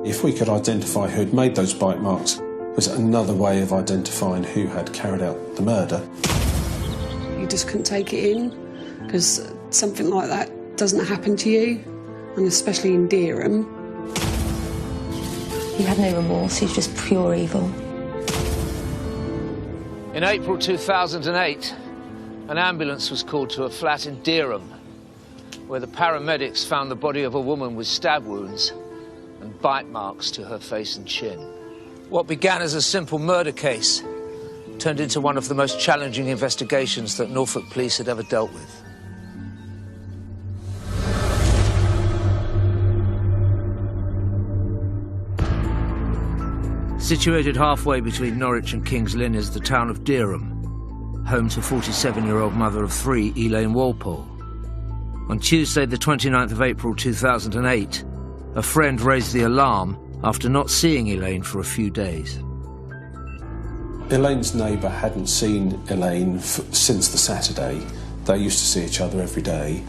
If we could identify who had made those bite marks, it was another way of identifying who had carried out the murder. You just couldn't take it in, because something like that doesn't happen to you, and especially in Dereham. He had no remorse, he was just pure evil. In April 2008, an ambulance was called to a flat in Dereham, where the paramedics found the body of a woman with stab wounds and bite marks to her face and chin. What began as a simple murder case turned into one of the most challenging investigations that Norfolk police had ever dealt with. Situated halfway between Norwich and King's Lynn is the town of Dereham, home to 47-year-old mother of three, Elaine Walpole. On Tuesday, the 29th of April 2008, a friend raised the alarm after not seeing Elaine for a few days. Elaine's neighbour hadn't seen Elaine since the Saturday. They used to see each other every day,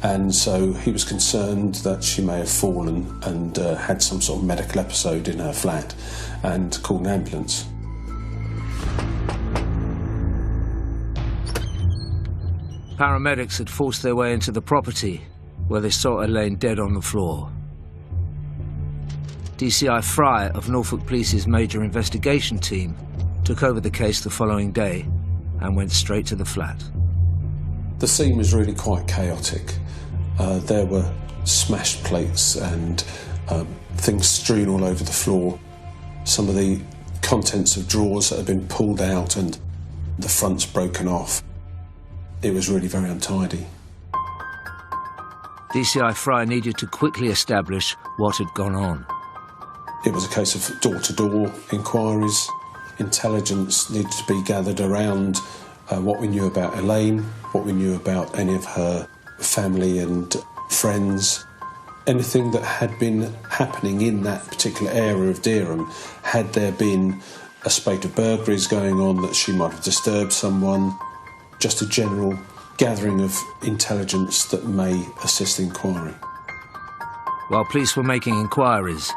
and so he was concerned that she may have fallen and had some sort of medical episode in her flat, and called an ambulance. Paramedics had forced their way into the property, where they saw Elaine dead on the floor. DCI Fry of Norfolk Police's major investigation team took over the case the following day and went straight to the flat. The scene was really quite chaotic. There were smashed plates and things strewn all over the floor. Some of the contents of drawers that had been pulled out and the fronts broken off. It was really very untidy. DCI Fry needed to quickly establish what had gone on. It was a case of door-to-door inquiries. Intelligence needed to be gathered around what we knew about Elaine, what we knew about any of her family and friends. Anything that had been happening in that particular area of Dereham. Had there been a spate of burglaries going on that she might have disturbed someone? Just a general gathering of intelligence that may assist the inquiry. While police were making inquiries,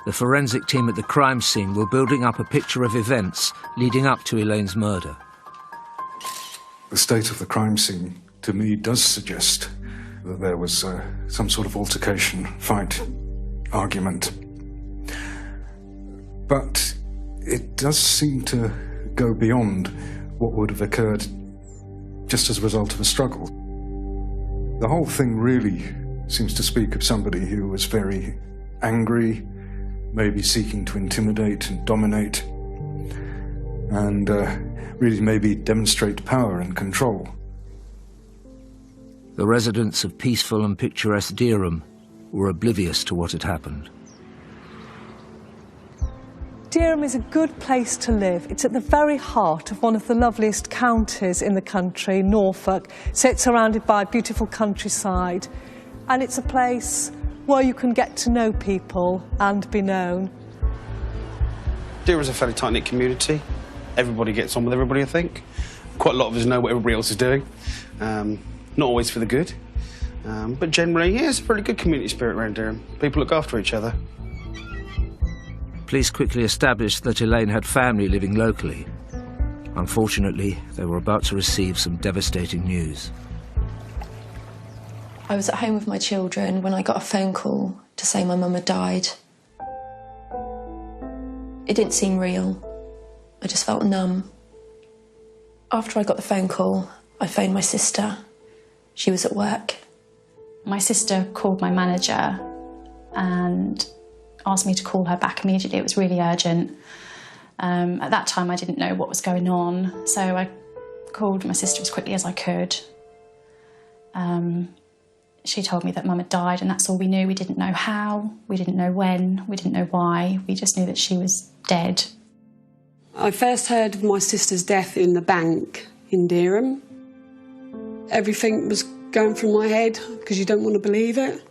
the forensic team at the crime scene were building up a picture of events leading up to Elaine's murder. The state of the crime scene, to me, does suggest that there was some sort of altercation, fight, argument. But it does seem to go beyond what would have occurred just as a result of a struggle. The whole thing really seems to speak of somebody who was very angry, maybe seeking to intimidate and dominate, and really maybe demonstrate power and control. The residents of peaceful and picturesque Dereham were oblivious to what had happened. Dereham is a good place to live. It's at the very heart of one of the loveliest counties in the country, Norfolk. So it's surrounded by beautiful countryside, and it's a place where you can get to know people and be known. Dereham's a fairly tight-knit community. Everybody gets on with everybody, I think. Quite a lot of us know what everybody else is doing. Not always for the good, but generally, yeah, it's a pretty good community spirit around Dereham. People look after each other. Police quickly established that Elaine had family living locally. Unfortunately, they were about to receive some devastating news. I was at home with my children when I got a phone call to say my mum had died. It didn't seem real. I just felt numb. After I got the phone call, I phoned my sister. She was at work. My sister called my manager and asked me to call her back immediately. It was really urgent. At that time, I didn't know what was going on, so I called my sister as quickly as I could. She told me that Mum had died, and that's all we knew. We didn't know how, we didn't know when, we didn't know why. We just knew that she was dead. I first heard of my sister's death in the bank in Dereham. Everything was going through my head because you don't want to believe it.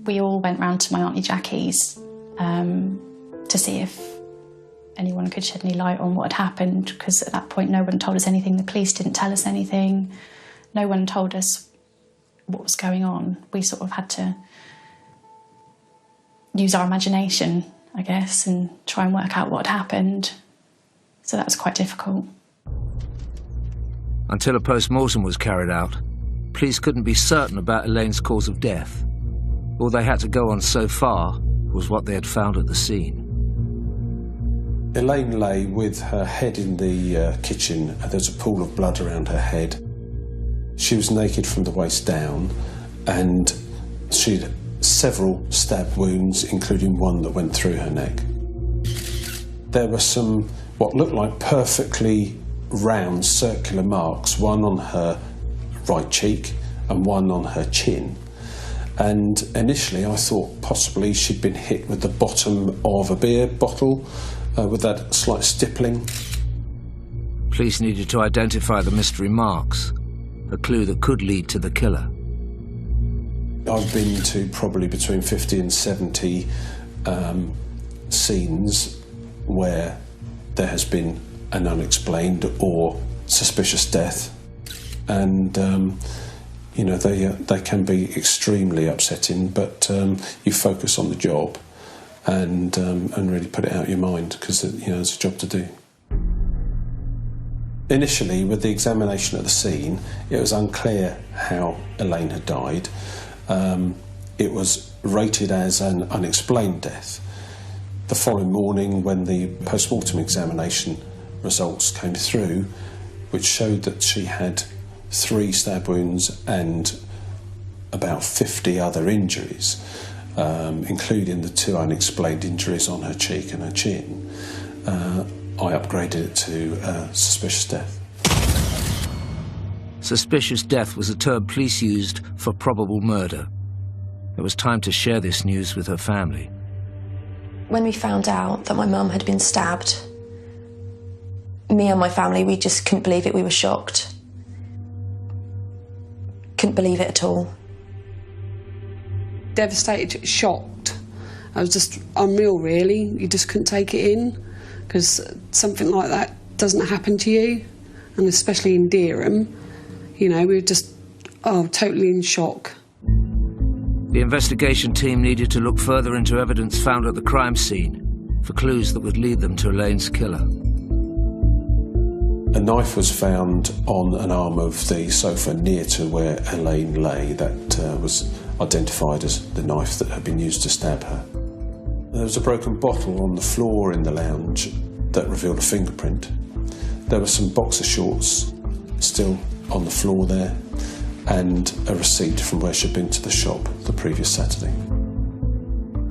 We all went round to my Auntie Jackie's to see if anyone could shed any light on what had happened, because at that point no one told us anything. The police didn't tell us anything. No one told us what was going on. We sort of had to use our imagination, I guess, and try and work out what had happened. So that was quite difficult. Until a post-mortem was carried out, police couldn't be certain about Elaine's cause of death. All they had to go on so far was what they had found at the scene. Elaine lay with her head in the kitchen, and there's a pool of blood around her head. She was naked from the waist down, and she'd several stab wounds, including one that went through her neck. There were some what looked like perfectly round circular marks, one on her right cheek and one on her chin. And initially I thought possibly she'd been hit with the bottom of a beer bottle with that slight stippling. Police needed to identify the mystery marks, a clue that could lead to the killer. I've been to probably between 50 and 70 scenes where there has been an unexplained or suspicious death, and you know, they can be extremely upsetting, but you focus on the job and really put it out of your mind, because you know, there's a job to do. Initially, with the examination of the scene, it was unclear how Elaine had died. It was rated as an unexplained death. The following morning, when the post-mortem examination results came through, which showed that she had 3 stab wounds and about 50 other injuries, including the 2 unexplained injuries on her cheek and her chin, I upgraded it to suspicious death. Suspicious death was a term police used for probable murder. It was time to share this news with her family. When we found out that my mum had been stabbed, me and my family, we just couldn't believe it. We were shocked. Couldn't believe it at all. Devastated, shocked. I was just unreal, really. You just couldn't take it in, because something like that doesn't happen to you, and especially in Dereham. You know, we were just, totally in shock. The investigation team needed to look further into evidence found at the crime scene for clues that would lead them to Elaine's killer. A knife was found on an arm of the sofa near to where Elaine lay that was identified as the knife that had been used to stab her. There was a broken bottle on the floor in the lounge that revealed a fingerprint. There were some boxer shorts still on the floor there, and a receipt from where she'd been to the shop the previous Saturday.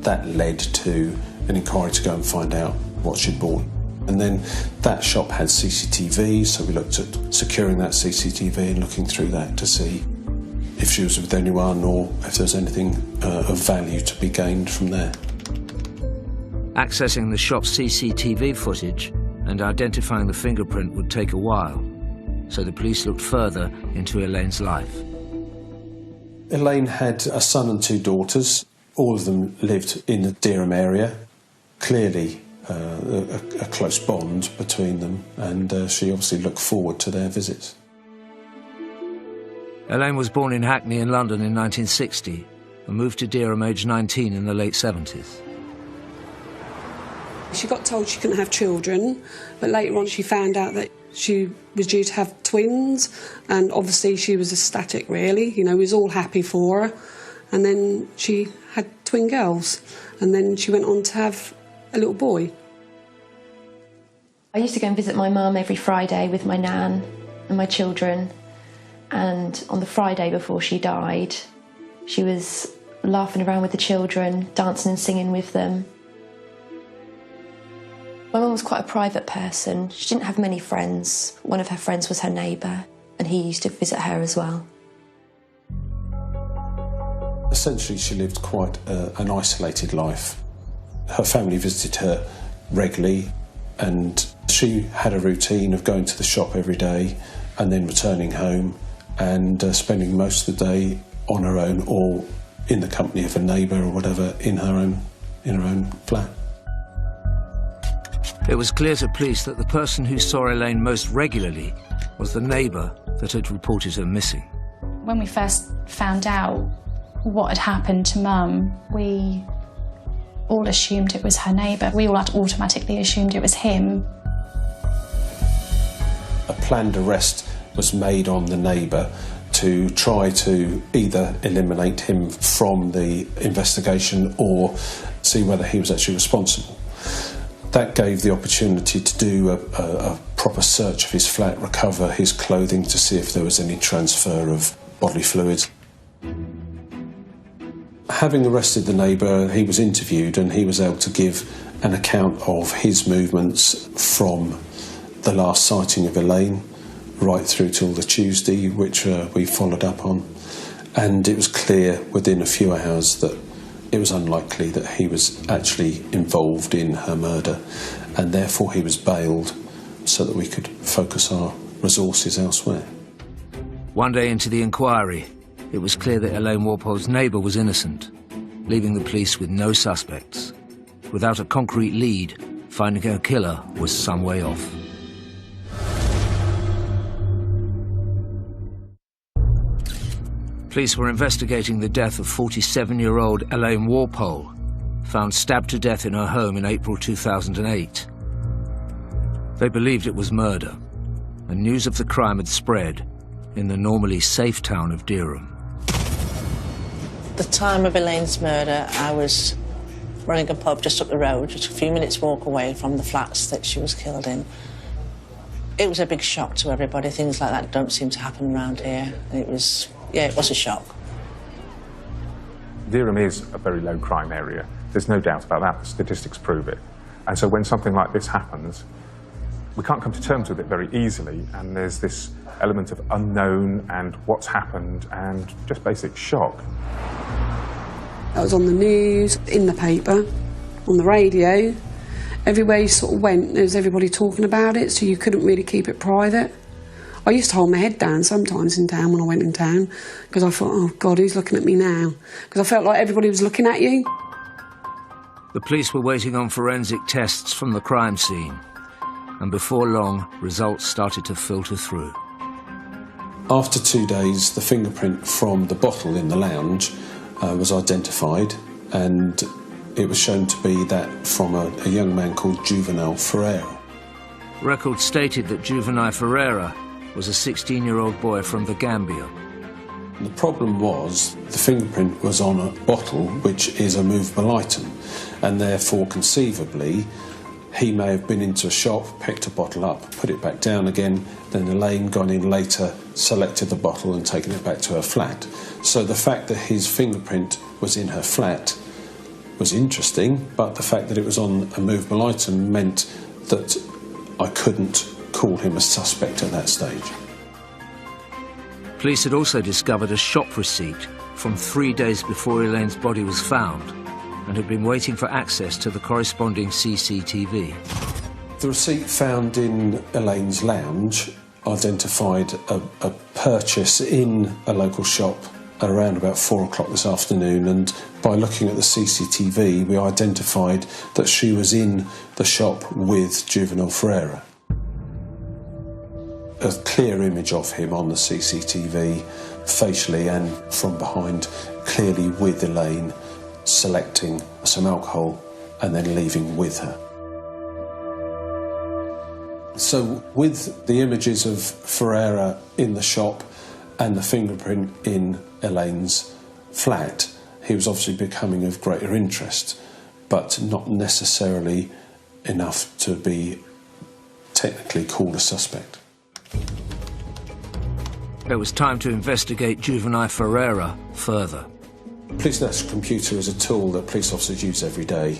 That led to an inquiry to go and find out what she'd bought. And then that shop had CCTV, so we looked at securing that CCTV and looking through that to see if she was with anyone or if there was anything of value to be gained from there. Accessing the shop's CCTV footage and identifying the fingerprint would take a while, so the police looked further into Elaine's life. Elaine had a son and 2 daughters. All of them lived in the Dereham area. Clearly a close bond between them, and she obviously looked forward to their visits. Elaine was born in Hackney in London in 1960 and moved to Dereham aged 19 in the late 70s. She got told she couldn't have children, but later on she found out that she was due to have twins, and obviously she was ecstatic, really. You know, we was all happy for her. And then she had twin girls, and then she went on to have a little boy. I used to go and visit my mum every Friday with my nan and my children, and on the Friday before she died, she was laughing around with the children, dancing and singing with them. My mum was quite a private person. She didn't have many friends. One of her friends was her neighbour, and he used to visit her as well. Essentially, she lived quite an isolated life. Her family visited her regularly, and she had a routine of going to the shop every day and then returning home and spending most of the day on her own or in the company of a neighbour or whatever in her own flat. It was clear to police that the person who saw Elaine most regularly was the neighbour that had reported her missing. When we first found out what had happened to Mum, we all assumed it was her neighbour. We all automatically assumed it was him. A planned arrest was made on the neighbour to try to either eliminate him from the investigation or see whether he was actually responsible. That gave the opportunity to do a proper search of his flat, recover his clothing to see if there was any transfer of bodily fluids. Having arrested the neighbour, he was interviewed and he was able to give an account of his movements from the last sighting of Elaine right through till the Tuesday, which we followed up on. And it was clear within a few hours that it was unlikely that he was actually involved in her murder, and therefore he was bailed so that we could focus our resources elsewhere. One day into the inquiry, it was clear that Elaine Walpole's neighbour was innocent, leaving the police with no suspects. Without a concrete lead, finding her killer was some way off. Police were investigating the death of 47-year-old Elaine Walpole, found stabbed to death in her home in April 2008. They believed it was murder, and news of the crime had spread in the normally safe town of Dereham. The time of Elaine's murder, I was running a pub just up the road, just a few minutes walk away from the flats that she was killed in. It was a big shock to everybody. Things like that don't seem to happen around here. It was a shock. Dereham is a very low crime area. There's no doubt about that. The statistics prove it. And so when something like this happens, we can't come to terms with it very easily, and there's this element of unknown and what's happened and just basic shock. That was on the news, in the paper, on the radio. Everywhere you sort of went, there was everybody talking about it, so you couldn't really keep it private. I used to hold my head down sometimes in town when I went in town, because I thought, oh God, who's looking at me now? Because I felt like everybody was looking at you. The police were waiting on forensic tests from the crime scene, and before long, results started to filter through. After 2 days, the fingerprint from the bottle in the lounge was identified, and it was shown to be that from a young man called Juvenal Ferreira. Records stated that Juvenal Ferreira was a 16-year-old boy from the Gambia. The problem was the fingerprint was on a bottle, which is a movable item, and therefore conceivably he may have been into a shop, picked a bottle up, put it back down again, then Elaine gone in later, selected the bottle and taken it back to her flat. So the fact that his fingerprint was in her flat was interesting, but the fact that it was on a movable item meant that I couldn't call him a suspect at that stage. Police had also discovered a shop receipt from 3 days before Elaine's body was found and had been waiting for access to the corresponding CCTV. The receipt found in Elaine's lounge identified a purchase in a local shop around about 4 o'clock this afternoon, and by looking at the CCTV we identified that she was in the shop with Juvenal Ferreira. A clear image of him on the CCTV, facially and from behind, clearly with Elaine, selecting some alcohol and then leaving with her. So with the images of Ferreira in the shop and the fingerprint in Elaine's flat, he was obviously becoming of greater interest, but not necessarily enough to be technically called a suspect. It was time to investigate Juvenal Ferreira further. Police National Computer is a tool that police officers use every day.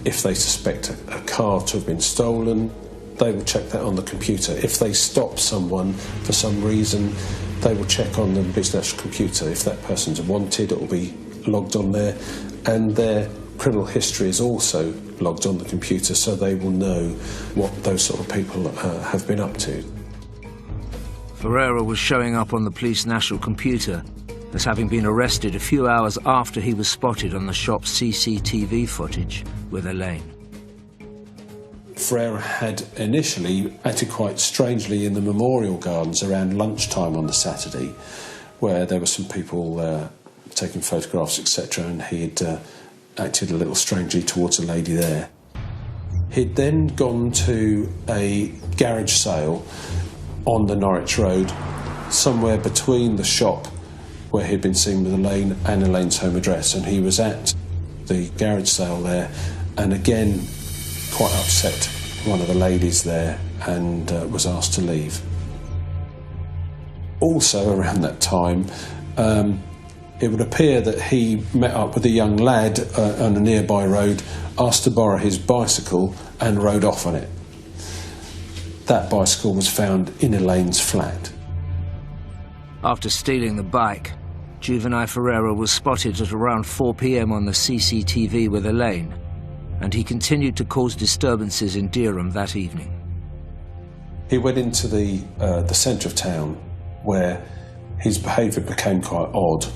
If they suspect a car to have been stolen, they will check that on the computer. If they stop someone for some reason, they will check on the Police National Computer. If that person's wanted, it will be logged on there, and their criminal history is also logged on the computer, so they will know what those sort of people have been up to. Ferreira was showing up on the Police National Computer as having been arrested a few hours after he was spotted on the shop's CCTV footage with Elaine. Ferreira had initially acted quite strangely in the Memorial Gardens around lunchtime on the Saturday, where there were some people taking photographs, etc., and he'd acted a little strangely towards a lady there. He'd then gone to a garage sale on the Norwich Road, somewhere between the shop where he'd been seen with Elaine and Elaine's home address, and he was at the garage sale there, and again quite upset one of the ladies there, and was asked to leave. Also around that time, it would appear that he met up with a young lad on a nearby road, asked to borrow his bicycle and rode off on it. That bicycle was found in Elaine's flat. After stealing the bike, Juvenile Ferreira was spotted at around 4 p.m. on the CCTV with Elaine, and he continued to cause disturbances in Dereham that evening. He went into the centre of town, where his behaviour became quite odd.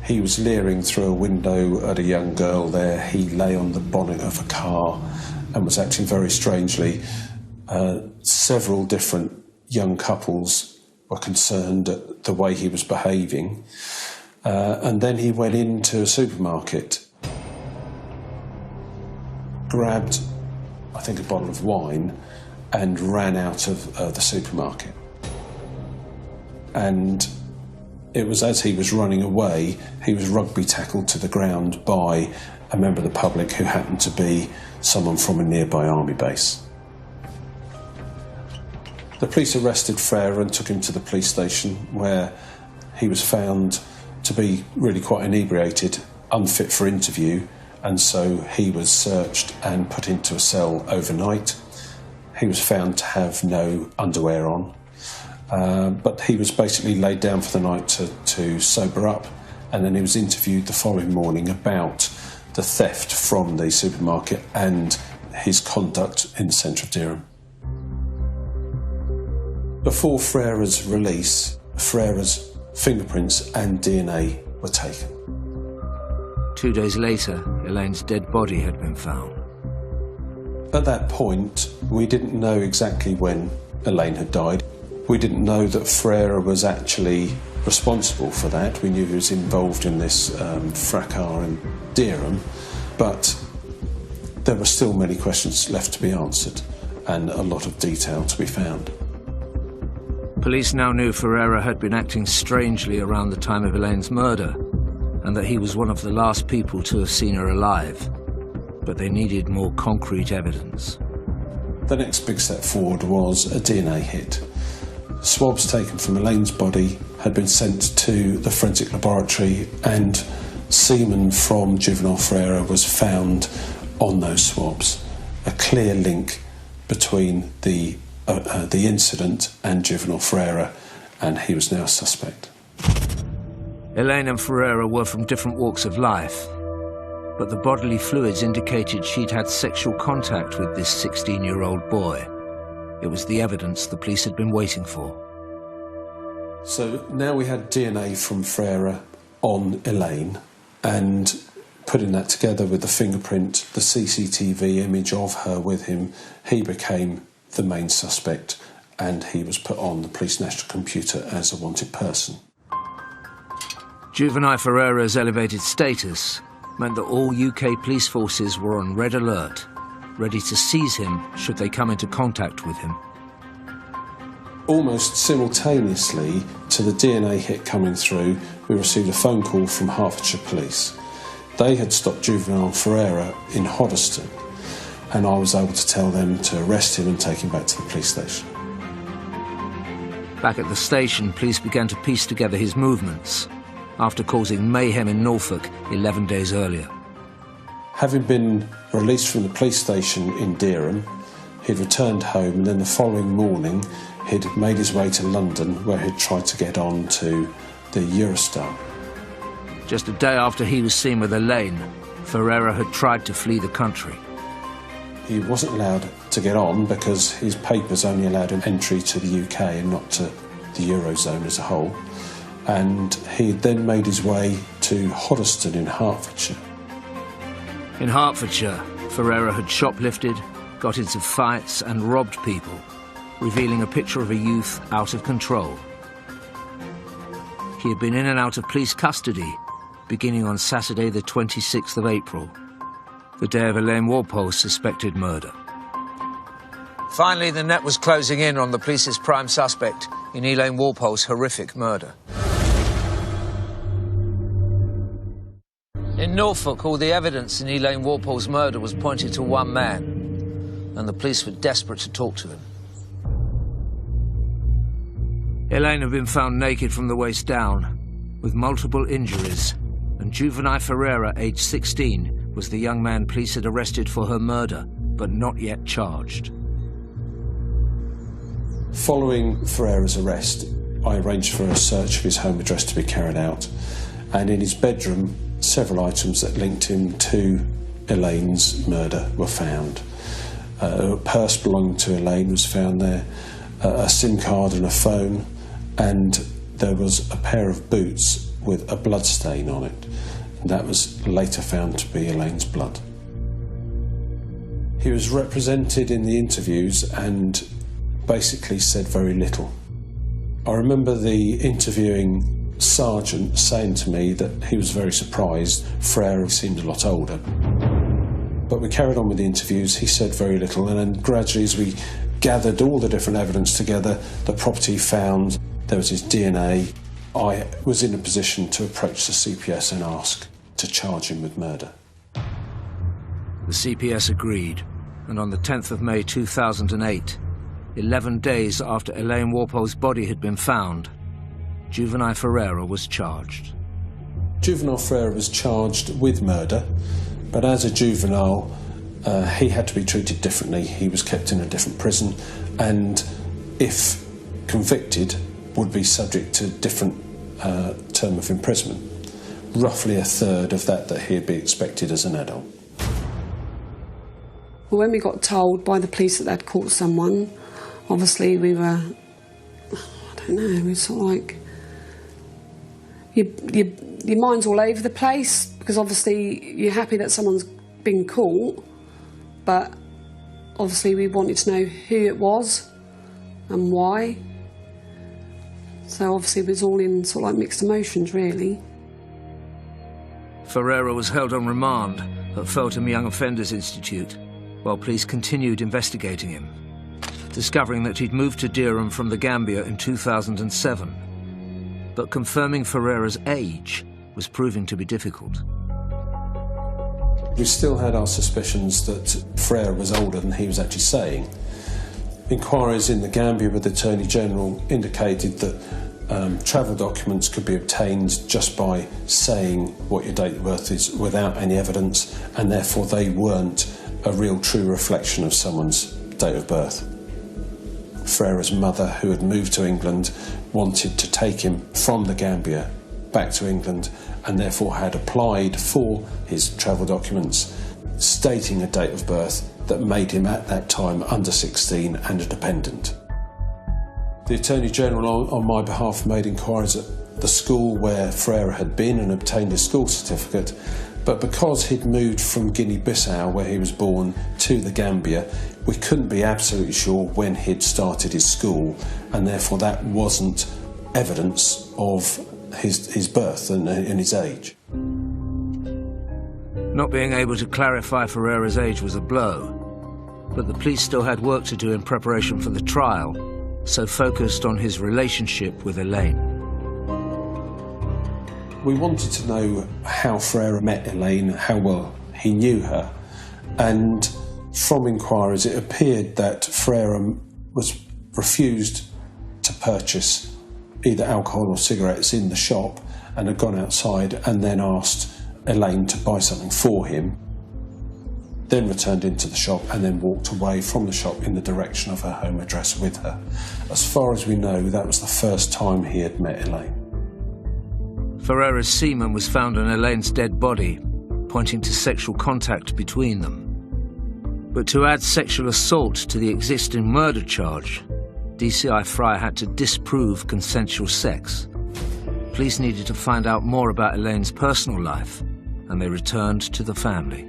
He was leering through a window at a young girl there. He lay on the bonnet of a car and was acting very strangely. Several different young couples were concerned at the way he was behaving. And then he went into a supermarket, grabbed, I think, a bottle of wine and ran out of the supermarket. And it was as he was running away, he was rugby tackled to the ground by a member of the public who happened to be someone from a nearby army base. The police arrested Ferreira and took him to the police station, where he was found to be really quite inebriated, unfit for interview, and so he was searched and put into a cell overnight. He was found to have no underwear on. But he was basically laid down for the night to sober up, and then he was interviewed the following morning about the theft from the supermarket and his conduct in the centre of Dereham. Before Ferreira's release, Ferreira's fingerprints and DNA were taken. 2 days later, Elaine's dead body had been found. At that point, we didn't know exactly when Elaine had died. We didn't know that Ferreira was actually responsible for that. We knew he was involved in this fracas in Dereham, but there were still many questions left to be answered and a lot of detail to be found. Police now knew Ferreira had been acting strangely around the time of Elaine's murder, and that he was one of the last people to have seen her alive. But they needed more concrete evidence. The next big step forward was a DNA hit. Swabs taken from Elaine's body had been sent to the forensic laboratory, and semen from Juvenile Ferreira was found on those swabs. A clear link between the incident and Juvenile Ferreira, and he was now a suspect. Elaine and Ferreira were from different walks of life, but the bodily fluids indicated she'd had sexual contact with this 16-year-old boy. It was the evidence the police had been waiting for. So now we had DNA from Ferreira on Elaine, and putting that together with the fingerprint, the CCTV image of her with him, he became the main suspect, and he was put on the police national computer as a wanted person. Juvenile Ferreira's elevated status meant that all UK police forces were on red alert, ready to seize him should they come into contact with him. Almost simultaneously to the DNA hit coming through, we received a phone call from Hertfordshire Police. They had stopped Juvenile Ferreira in Hoddesdon, and I was able to tell them to arrest him and take him back to the police station. Back at the station, police began to piece together his movements after causing mayhem in Norfolk 11 days earlier. Having been released from the police station in Dereham, he'd returned home, and then the following morning he'd made his way to London, where he'd tried to get on to the Eurostar. Just a day after he was seen with Elaine, Ferreira had tried to flee the country. He wasn't allowed to get on because his papers only allowed him entry to the UK and not to the Eurozone as a whole. And he then made his way to Hoddesdon in Hertfordshire. In Hertfordshire, Ferreira had shoplifted, got into fights and robbed people, revealing a picture of a youth out of control. he had been in and out of police custody, beginning on Saturday the 26th of April, the day of Elaine Walpole's suspected murder. Finally, the net was closing in on the police's prime suspect in Elaine Walpole's horrific murder. In Norfolk, all the evidence in Elaine Walpole's murder was pointing to one man, and the police were desperate to talk to him. Elaine had been found naked from the waist down, with multiple injuries, and Juvenile Ferreira, aged 16, was the young man police had arrested for her murder, but not yet charged. Following Ferreira's arrest, I arranged for a search of his home address to be carried out, and in his bedroom, several items that linked him to Elaine's murder were found. A purse belonging to Elaine was found there, a SIM card and a phone, and there was a pair of boots with a blood stain on it, and that was later found to be Elaine's blood. He was represented in the interviews and basically said very little. I remember the interviewing sergeant saying to me that he was very surprised Ferreira seemed a lot older. But we carried on with the interviews, he said very little, and then gradually as we gathered all the different evidence together, the property found, there was his DNA, I was in a position to approach the CPS and ask to charge him with murder. The CPS agreed, and on the 10th of May 2008, 11 days after Elaine Walpole's body had been found, Juvenile Ferreira was charged. Juvenile Ferreira was charged with murder, but as a juvenile, he had to be treated differently. He was kept in a different prison, and if convicted, would be subject to different term of imprisonment. Roughly a third of that he'd be expected as an adult. Well, when we got told by the police that they'd caught someone, obviously we were, I don't know, we were sort of like, your mind's all over the place, because obviously you're happy that someone's been caught, but obviously we wanted to know who it was and why. So obviously it was all in sort of like mixed emotions, really. Ferreira was held on remand at Feltham Young Offenders Institute while police continued investigating him, discovering that he'd moved to Dereham from the Gambia in 2007. But confirming Ferreira's age was proving to be difficult. We still had our suspicions that Ferreira was older than he was actually saying. Inquiries in the Gambia with the Attorney General indicated that travel documents could be obtained just by saying what your date of birth is without any evidence, and therefore they weren't a real true reflection of someone's date of birth. Ferreira's mother, who had moved to England, wanted to take him from the Gambia back to England, and therefore had applied for his travel documents stating a date of birth that made him at that time under 16 and a dependent. The Attorney General on my behalf made inquiries at the school where Ferreira had been and obtained his school certificate, but because he'd moved from Guinea-Bissau, where he was born, to the Gambia, we couldn't be absolutely sure when he'd started his school, and therefore that wasn't evidence of his birth and his age. Not being able to clarify Ferreira's age was a blow, but the police still had work to do in preparation for the trial, so focused on his relationship with Elaine. We wanted to know how Ferreira met Elaine, how well he knew her, and from inquiries it appeared that Ferreira was refused to purchase either alcohol or cigarettes in the shop and had gone outside and then asked Elaine to buy something for him, then returned into the shop and then walked away from the shop in the direction of her home address with her. As far as we know, that was the first time he had met Elaine. Ferreira's semen was found on Elaine's dead body, pointing to sexual contact between them. But to add sexual assault to the existing murder charge, DCI Fry had to disprove consensual sex. Police needed to find out more about Elaine's personal life, and they returned to the family.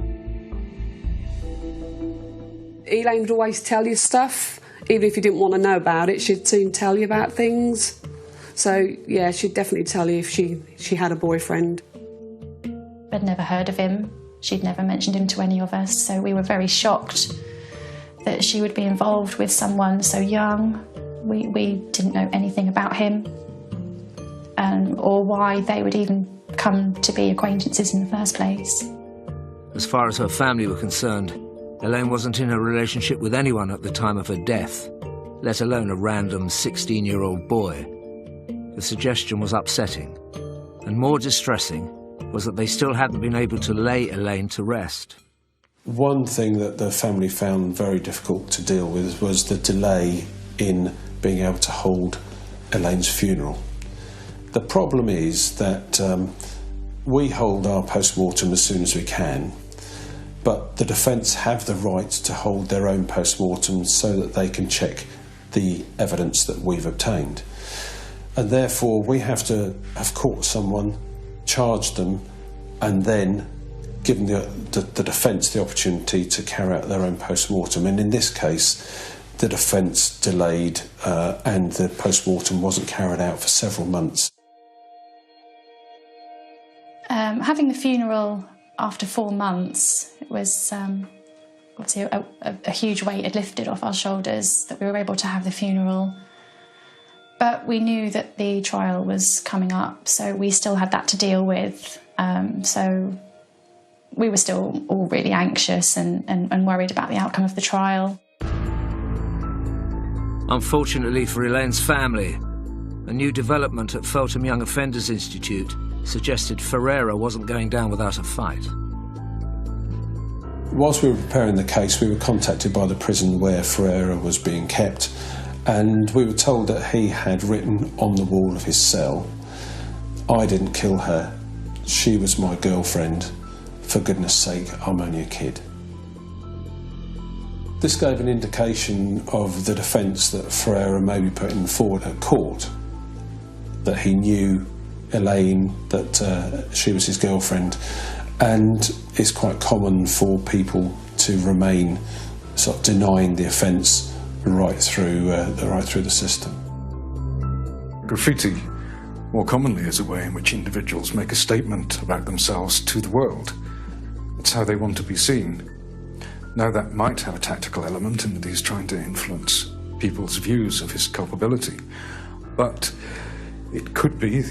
Elaine would always tell you stuff, even if you didn't want to know about it, she'd soon tell you about things. So, yeah, she'd definitely tell you if she had a boyfriend. I'd never heard of him. She'd never mentioned him to any of us, so we were very shocked that she would be involved with someone so young. We didn't know anything about him, or why they would even come to be acquaintances in the first place. As far as her family were concerned, Elaine wasn't in a relationship with anyone at the time of her death, let alone a random 16-year-old boy. The suggestion was upsetting, and more distressing was that they still hadn't been able to lay Elaine to rest. One thing that the family found very difficult to deal with was the delay in being able to hold Elaine's funeral. The problem is that we hold our post-mortem as soon as we can, but the defence have the right to hold their own post-mortem so that they can check the evidence that we've obtained. And therefore we have to have caught someone, charged them, and then given the defence the opportunity to carry out their own post-mortem. And in this case, the defence delayed and the post-mortem wasn't carried out for several months. Having the funeral after 4 months, it was obviously a huge weight had lifted off our shoulders that we were able to have the funeral. But we knew that the trial was coming up, so we still had that to deal with. So we were still all really anxious and worried about the outcome of the trial. Unfortunately for Elaine's family, a new development at Feltham Young Offenders Institute suggested Ferreira wasn't going down without a fight. Whilst we were preparing the case, we were contacted by the prison where Ferreira was being kept, and we were told that he had written on the wall of his cell, "I didn't kill her, she was my girlfriend, for goodness sake, I'm only a kid." This gave an indication of the defence that Ferreira may be putting forward at court, that he knew Elaine, that she was his girlfriend, and it's quite common for people to remain sort of denying the offence right through the system. Graffiti, more commonly, is a way in which individuals make a statement about themselves to the world. It's how they want to be seen. Now, that might have a tactical element in that he's trying to influence people's views of his culpability, but it could be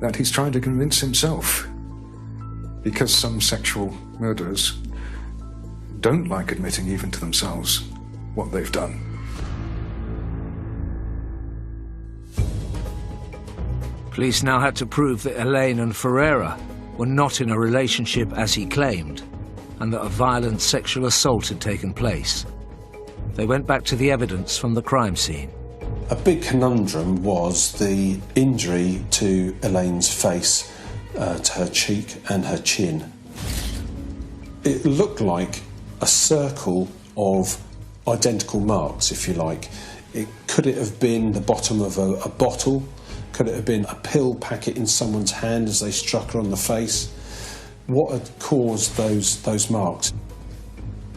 that he's trying to convince himself, because some sexual murderers don't like admitting even to themselves what they've done. Police now had to prove that Elaine and Ferreira were not in a relationship as he claimed, and that a violent sexual assault had taken place. They went back to the evidence from the crime scene. A big conundrum was the injury to Elaine's face, to her cheek and her chin. It looked like a circle of identical marks, if you like. Could it have been the bottom of a bottle? Could it have been a pill packet in someone's hand as they struck her on the face? What had caused those marks?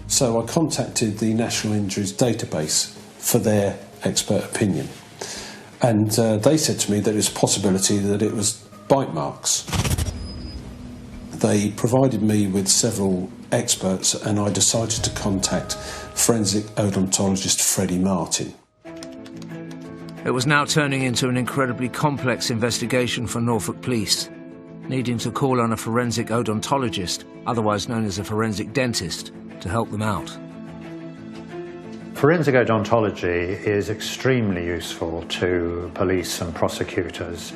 So I contacted the National Injuries Database for their expert opinion, and they said to me that there was a possibility that it was bite marks. They provided me with several experts, and I decided to contact forensic odontologist Freddie Martin. It was now turning into an incredibly complex investigation for Norfolk Police, needing to call on a forensic odontologist, otherwise known as a forensic dentist, to help them out. Forensic odontology is extremely useful to police and prosecutors.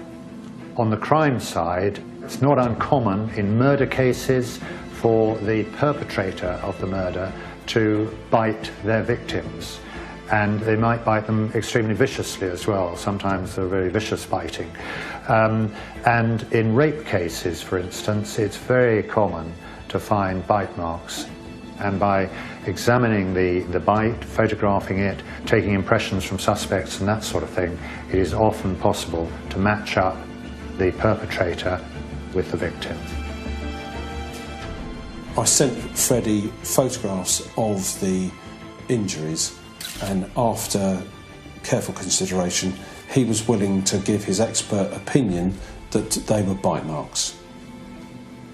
On the crime side, it's not uncommon in murder cases for the perpetrator of the murder to bite their victims. And they might bite them extremely viciously as well. Sometimes they're very vicious biting. And in rape cases, for instance, it's very common to find bite marks. And by examining the bite, photographing it, taking impressions from suspects and that sort of thing, it is often possible to match up the perpetrator with the victim. I sent Freddie photographs of the injuries, and after careful consideration, he was willing to give his expert opinion that they were bite marks.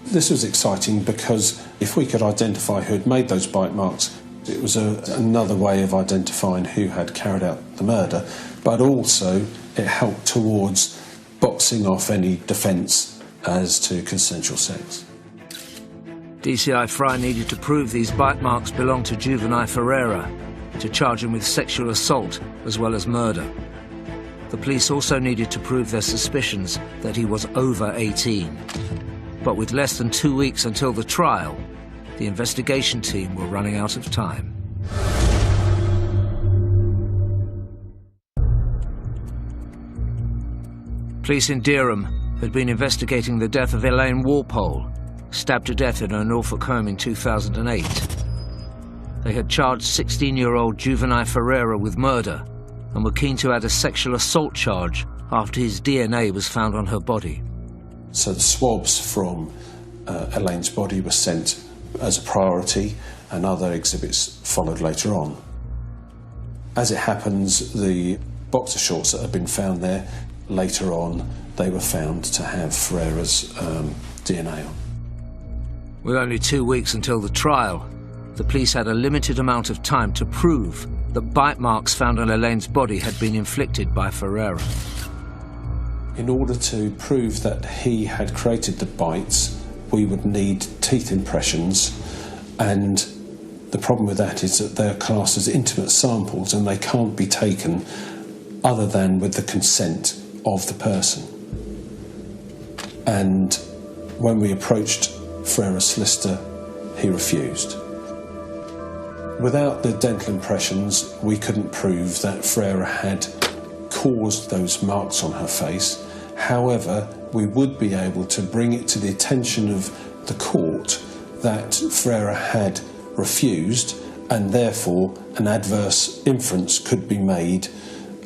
This was exciting because if we could identify who had made those bite marks, it was another way of identifying who had carried out the murder, but also it helped towards boxing off any defence as to consensual sex. DCI Fry needed to prove these bite marks belonged to Juvenile Ferreira, to charge him with sexual assault as well as murder. The police also needed to prove their suspicions that he was over 18. But with less than 2 weeks until the trial, the investigation team were running out of time. Police in Dereham had been investigating the death of Elaine Walpole, stabbed to death in her Norfolk home in 2008. They had charged 16-year-old Juvenile Ferreira with murder and were keen to add a sexual assault charge after his DNA was found on her body. So the swabs from Elaine's body were sent as a priority, and other exhibits followed later on. As it happens, the boxer shorts that had been found there, later on they were found to have Ferreira's DNA on. With only 2 weeks until the trial, the police had a limited amount of time to prove that bite marks found on Elaine's body had been inflicted by Ferreira. In order to prove that he had created the bites, we would need teeth impressions, and the problem with that is that they're classed as intimate samples and they can't be taken other than with the consent of the person. And when we approached Ferreira's solicitor, he refused. Without the dental impressions, we couldn't prove that Ferreira had caused those marks on her face. However, we would be able to bring it to the attention of the court that Ferreira had refused, and therefore an adverse inference could be made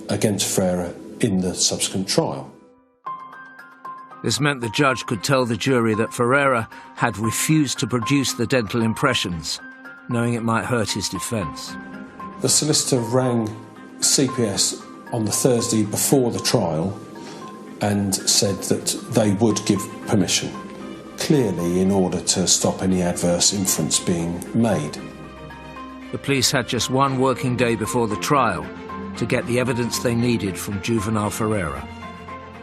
against Ferreira in the subsequent trial. This meant the judge could tell the jury that Ferreira had refused to produce the dental impressions, knowing it might hurt his defence. The solicitor rang CPS on the Thursday before the trial and said that they would give permission, clearly in order to stop any adverse inference being made. The police had just 1 working day before the trial to get the evidence they needed from Juvenile Ferreira.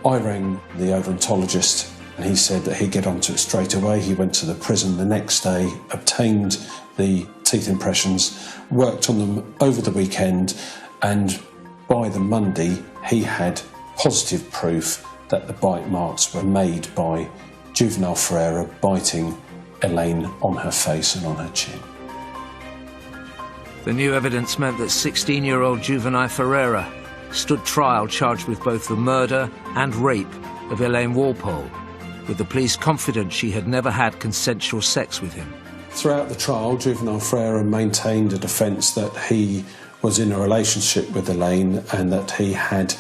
I rang the odontologist and he said that he'd get onto it straight away. He went to the prison the next day, obtained the teeth impressions, worked on them over the weekend, and by the Monday he had positive proof that the bite marks were made by Juvenile Ferreira biting Elaine on her face and on her chin. The new evidence meant that 16-year-old Juvenile Ferreira stood trial charged with both the murder and rape of Elaine Walpole, with the police confident she had never had consensual sex with him. Throughout the trial, Juvenile Ferreira maintained a defence that he was in a relationship with Elaine and that he had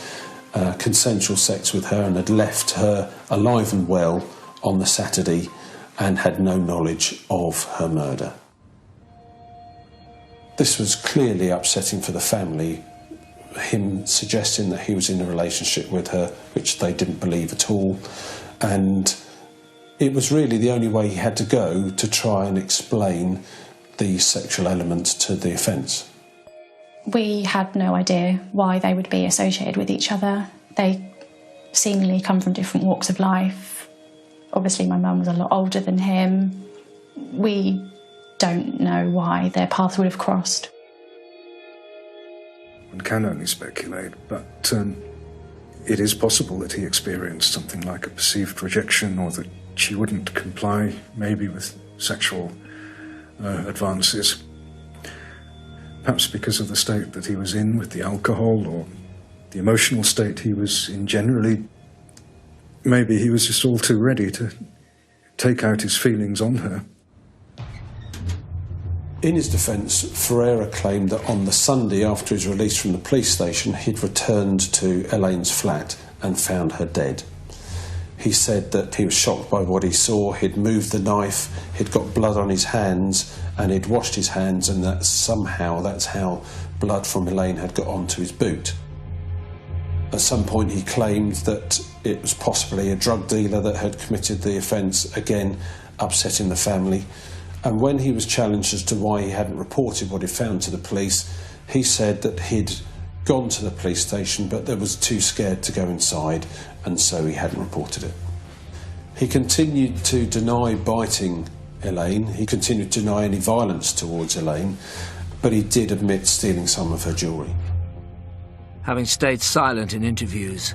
consensual sex with her and had left her alive and well on the Saturday and had no knowledge of her murder. This was clearly upsetting for the family, him suggesting that he was in a relationship with her, which they didn't believe at all, and it was really the only way he had to go to try and explain the sexual element to the offence. We had no idea why they would be associated with each other. They seemingly come from different walks of life. Obviously, my mum was a lot older than him. We don't know why their paths would have crossed. One can only speculate, but it is possible that he experienced something like a perceived rejection, or that she wouldn't comply, maybe with sexual advances. Perhaps because of the state that he was in with the alcohol, or the emotional state he was in generally. Maybe he was just all too ready to take out his feelings on her. In his defence, Ferreira claimed that on the Sunday after his release from the police station, he'd returned to Elaine's flat and found her dead. He said that he was shocked by what he saw. He'd moved the knife, he'd got blood on his hands, and he'd washed his hands, and that somehow that's how blood from Elaine had got onto his boot. At some point he claimed that it was possibly a drug dealer that had committed the offence, again upsetting the family. And when he was challenged as to why he hadn't reported what he found to the police, he said that he'd gone to the police station but was too scared to go inside, and so he hadn't reported it. He continued to deny biting Elaine, he continued to deny any violence towards Elaine, but he did admit stealing some of her jewellery. Having stayed silent in interviews,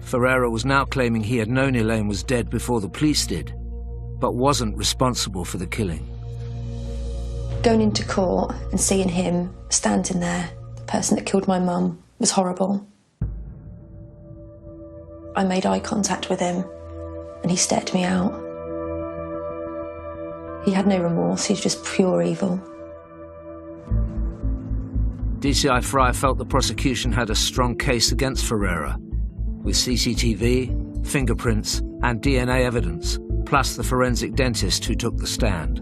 Ferreira was now claiming he had known Elaine was dead before the police did, but wasn't responsible for the killing. Going into court and seeing him standing there, the person that killed my mum, was horrible. I made eye contact with him and he stared me out. He had no remorse, he was just pure evil. DCI Fry felt the prosecution had a strong case against Ferreira, with CCTV, fingerprints and DNA evidence, plus the forensic dentist who took the stand.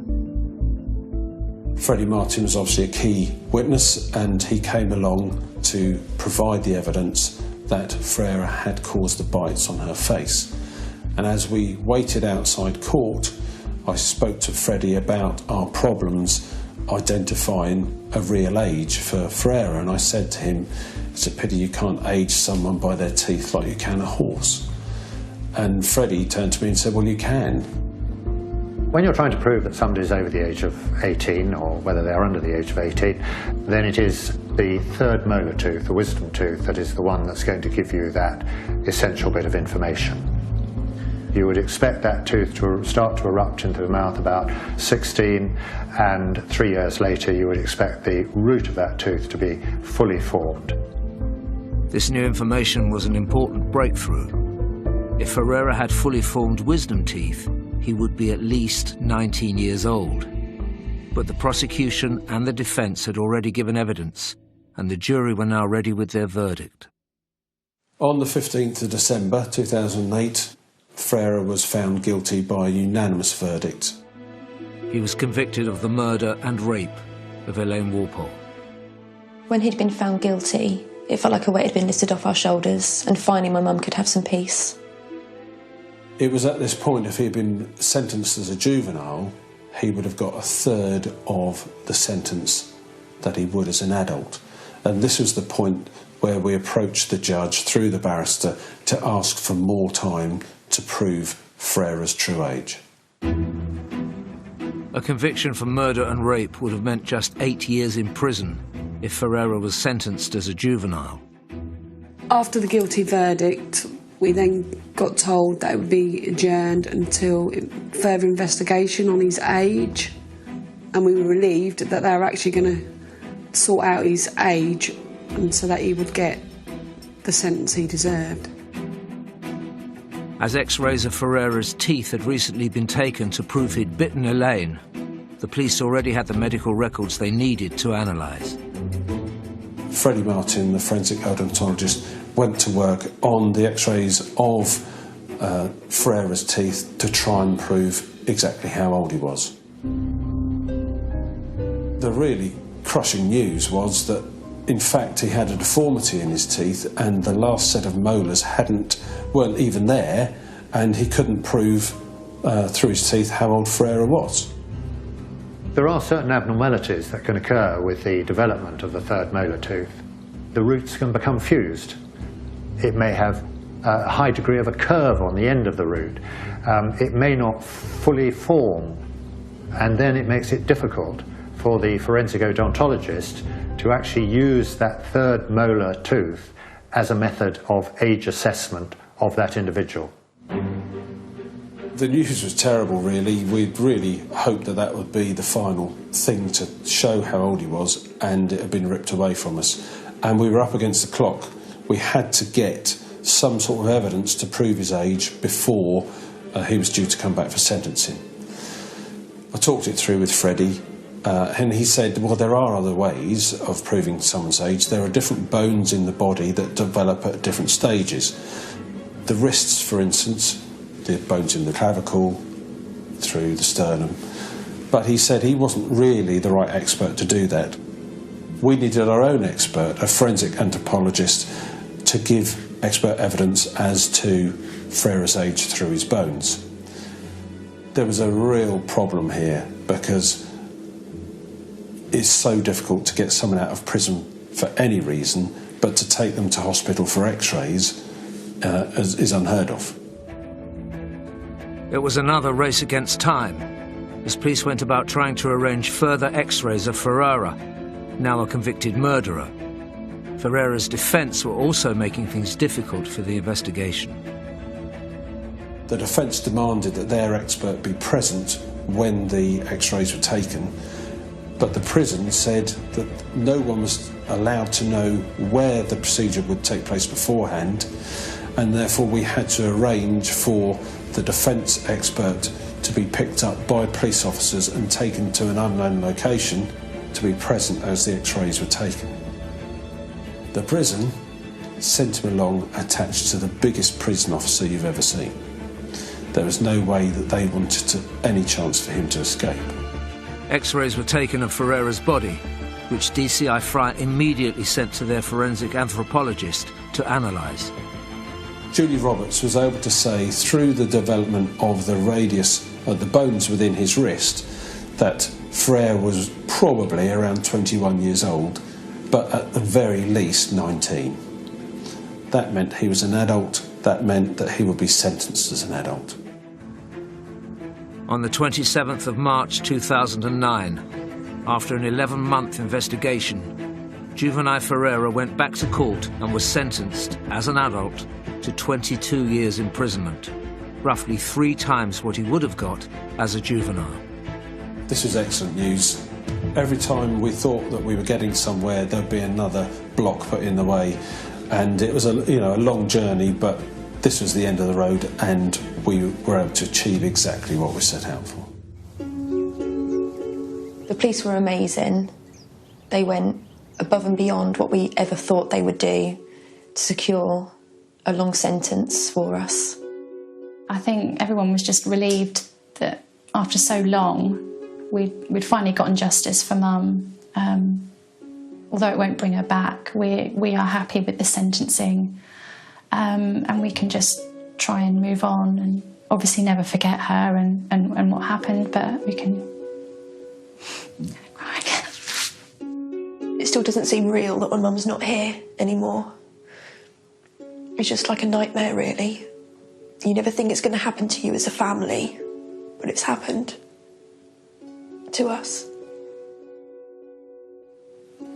Freddie Martin was obviously a key witness, and he came along to provide the evidence that Ferreira had caused the bites on her face. And as we waited outside court, I spoke to Freddie about our problems identifying a real age for Ferreira, and I said to him, it's a pity you can't age someone by their teeth like you can a horse. And Freddie turned to me and said, well, you can. When you're trying to prove that somebody's over the age of 18, or whether they're under the age of 18, then it is the third molar tooth, the wisdom tooth, that is the one that's going to give you that essential bit of information. You would expect that tooth to start to erupt into the mouth about 16, and 3 years later you would expect the root of that tooth to be fully formed. This new information was an important breakthrough. If Ferreira had fully formed wisdom teeth, he would be at least 19 years old. But the prosecution and the defence had already given evidence, and the jury were now ready with their verdict. On the 15th of December 2008, Ferreira was found guilty by a unanimous verdict. He was convicted of the murder and rape of Elaine Walpole. When he'd been found guilty, it felt like a weight had been lifted off our shoulders, and finally my mum could have some peace. It was at this point, if he had been sentenced as a juvenile, he would have got a third of the sentence that he would as an adult. And this was the point where we approached the judge through the barrister to ask for more time to prove Ferreira's true age. A conviction for murder and rape would have meant just 8 years in prison if Ferreira was sentenced as a juvenile. After the guilty verdict, we then got told that it would be adjourned until further investigation on his age, and we were relieved that they were actually going to sort out his age and so that he would get the sentence he deserved. As x-rays of Ferreira's teeth had recently been taken to prove he'd bitten Elaine, the police already had the medical records they needed to analyse. Freddie Martin, the forensic odontologist, went to work on the x-rays of Ferreira's teeth to try and prove exactly how old he was. The really crushing news was that, in fact, he had a deformity in his teeth, and the last set of molars weren't even there, and he couldn't prove through his teeth how old Ferreira was. There are certain abnormalities that can occur with the development of the third molar tooth. The roots can become fused. It may have a high degree of a curve on the end of the root. It may not fully form, and then it makes it difficult for the forensic odontologist to actually use that third molar tooth as a method of age assessment of that individual. The news was terrible, really. We'd really hoped that that would be the final thing to show how old he was, and it had been ripped away from us. And we were up against the clock. We had to get some sort of evidence to prove his age before he was due to come back for sentencing. I talked it through with Freddie, and he said, well, there are other ways of proving someone's age. There are different bones in the body that develop at different stages. The wrists, for instance, the bones in the clavicle, through the sternum. But he said he wasn't really the right expert to do that. We needed our own expert, a forensic anthropologist, to give expert evidence as to Ferrera's age through his bones. There was a real problem here because it's so difficult to get someone out of prison for any reason, but to take them to hospital for x-rays is unheard of. It was another race against time, as police went about trying to arrange further x-rays of Ferrera, now a convicted murderer. Ferrera's defence were also making things difficult for the investigation. The defence demanded that their expert be present when the x-rays were taken, but the prison said that no one was allowed to know where the procedure would take place beforehand, and therefore we had to arrange for the defence expert to be picked up by police officers and taken to an unknown location to be present as the x-rays were taken. The prison sent him along attached to the biggest prison officer you've ever seen. There was no way that they wanted any chance for him to escape. X-rays were taken of Ferrera's body, which DCI Fry immediately sent to their forensic anthropologist to analyse. Julie Roberts was able to say, through the development of the radius of the bones within his wrist, that Ferrera was probably around 21 years old, but at the very least 19. That meant he was an adult. That meant that he would be sentenced as an adult. On the 27th of March 2009, after an 11-month investigation, Juvenile Ferrera went back to court and was sentenced, as an adult, to 22 years imprisonment, roughly 3 times what he would have got as a juvenile. This was excellent news. Every time we thought that we were getting somewhere, there'd be another block put in the way, and it was a long journey, but this was the end of the road, and we were able to achieve exactly what we set out for. The police were amazing. They went above and beyond what we ever thought they would do to secure a long sentence for us. I think everyone was just relieved that after so long we'd finally gotten justice for Mum. Although it won't bring her back, we are happy with the sentencing, and we can just try and move on and obviously never forget her and what happened, but we can cry again. It still doesn't seem real that my mum's not here anymore. It's just like a nightmare, really. You never think it's going to happen to you as a family, but it's happened to us.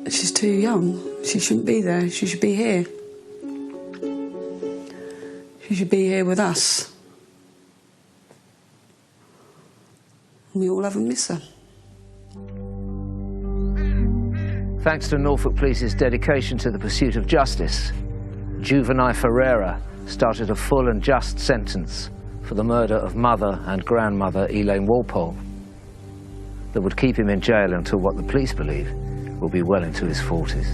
She's too young. She shouldn't be there. She should be here. She should be here with us. We all have a miss her. Thanks to Norfolk Police's dedication to the pursuit of justice, Juvenile Ferrera started a full and just sentence for the murder of mother and grandmother Elaine Walpole that would keep him in jail until what the police believe will be well into his 40s.